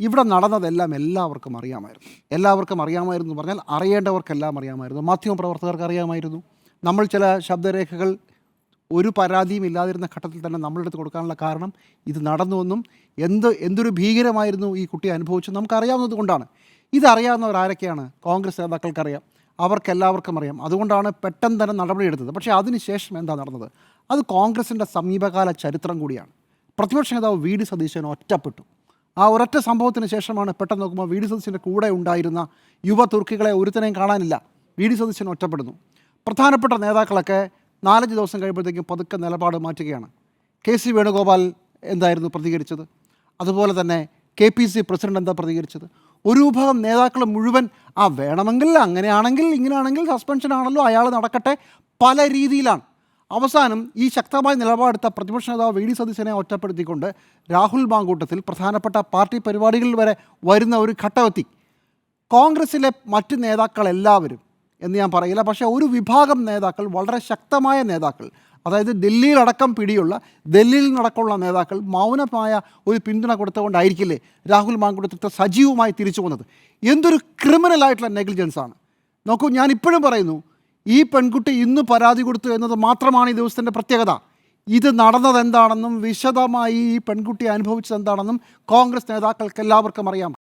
ഇവിടെ നടന്നതെല്ലാം എല്ലാവർക്കും അറിയാമായിരുന്നു എന്ന് പറഞ്ഞാൽ അറിയേണ്ടവർക്കെല്ലാം അറിയാമായിരുന്നു. മാധ്യമപ്രവർത്തകർക്ക് അറിയാമായിരുന്നു. നമ്മൾ ചില ശബ്ദരേഖകൾ ഒരു പരാതിയും ഇല്ലാതിരുന്ന ഘട്ടത്തിൽ തന്നെ നമ്മളെടുത്ത് കൊടുക്കാനുള്ള കാരണം ഇത് നടന്നുവെന്നും എന്തൊരു ഭീകരമായിരുന്നു ഈ കുട്ടി അനുഭവിച്ചു നമുക്കറിയാവുന്നത് കൊണ്ടാണ്. ഇതറിയാവുന്നവർ ആരൊക്കെയാണ്? കോൺഗ്രസ് നേതാക്കൾക്കറിയാം, അവർക്കെല്ലാവർക്കും അറിയാം. അതുകൊണ്ടാണ് പെട്ടെന്ന് തന്നെ നടപടിയെടുത്തത്. പക്ഷേ അതിനുശേഷം എന്താ നടന്നത്? അത് കോൺഗ്രസിൻ്റെ സമീപകാല ചരിത്രം കൂടിയാണ്. പ്രതിപക്ഷ നേതാവ് വി ഡി സതീശൻ ഒറ്റപ്പെട്ടു. ആ ഒരൊറ്റ സംഭവത്തിന് ശേഷമാണ് പെട്ടെന്ന് നോക്കുമ്പോൾ വി ഡി സതീശൻ്റെ കൂടെ ഉണ്ടായിരുന്ന യുവ തുർക്കികളെ ഒരുത്തനെയും കാണാനില്ല. വി ഡി സതീശൻ ഒറ്റപ്പെടുന്നു. പ്രധാനപ്പെട്ട നേതാക്കളൊക്കെ 4-5 ദിവസം കഴിയുമ്പോഴത്തേക്കും പതുക്കെ നിലപാട് മാറ്റുകയാണ്. കെ സി വേണുഗോപാൽ എന്തായിരുന്നു പ്രതികരിച്ചത്? അതുപോലെ തന്നെ കെ പി സി പ്രസിഡന്റ് എന്താ പ്രതികരിച്ചത്? ഒരു വിഭാഗം നേതാക്കൾ മുഴുവൻ വേണമെങ്കിൽ അങ്ങനെയാണെങ്കിൽ ഇങ്ങനെയാണെങ്കിൽ സസ്പെൻഷൻ ആണല്ലോ, അയാൾ നടക്കട്ടെ, പല രീതിയിലാണ്. അവസാനം ഈ ശക്തമായ നിലപാടെടുത്ത പ്രതിപക്ഷ നേതാവ് വി ഡി സതീശനെ ഒറ്റപ്പെടുത്തിക്കൊണ്ട് രാഹുൽ മാങ്കൂട്ടത്തിൽ പ്രധാനപ്പെട്ട പാർട്ടി പരിപാടികളിൽ വരെ വരുന്ന ഒരു ഘട്ടമെത്തി. കോൺഗ്രസിലെ മറ്റ് നേതാക്കളെല്ലാവരും എന്ന് ഞാൻ പറയില്ല, പക്ഷേ ഒരു വിഭാഗം നേതാക്കൾ, വളരെ ശക്തമായ നേതാക്കൾ, അതായത് ഡൽഹിയിലടക്കം പിടിയുള്ള, ഡൽഹിയിൽ നടക്കമുള്ള നേതാക്കൾ മൗനമായ ഒരു പിന്തുണ കൊടുത്തുകൊണ്ടായിരിക്കില്ലേ രാഹുൽ മാങ്കൂട്ടത്തെ സജീവമായി തിരിച്ചു വന്നത്. എന്തൊരു ക്രിമിനലായിട്ടുള്ള നെഗ്ലിജൻസാണ്. നോക്കൂ, ഞാൻ ഇപ്പോഴും പറയുന്നു, ഈ പെൺകുട്ടി ഇന്ന് പരാതി കൊടുത്തു എന്നത് മാത്രമാണ് ഈ ദിവസത്തിൻ്റെ പ്രത്യേകത. ഇത് നടന്നത് എന്താണെന്നും വിശദമായി ഈ പെൺകുട്ടി അനുഭവിച്ചത് എന്താണെന്നും കോൺഗ്രസ് നേതാക്കൾക്ക് എല്ലാവർക്കും അറിയാം.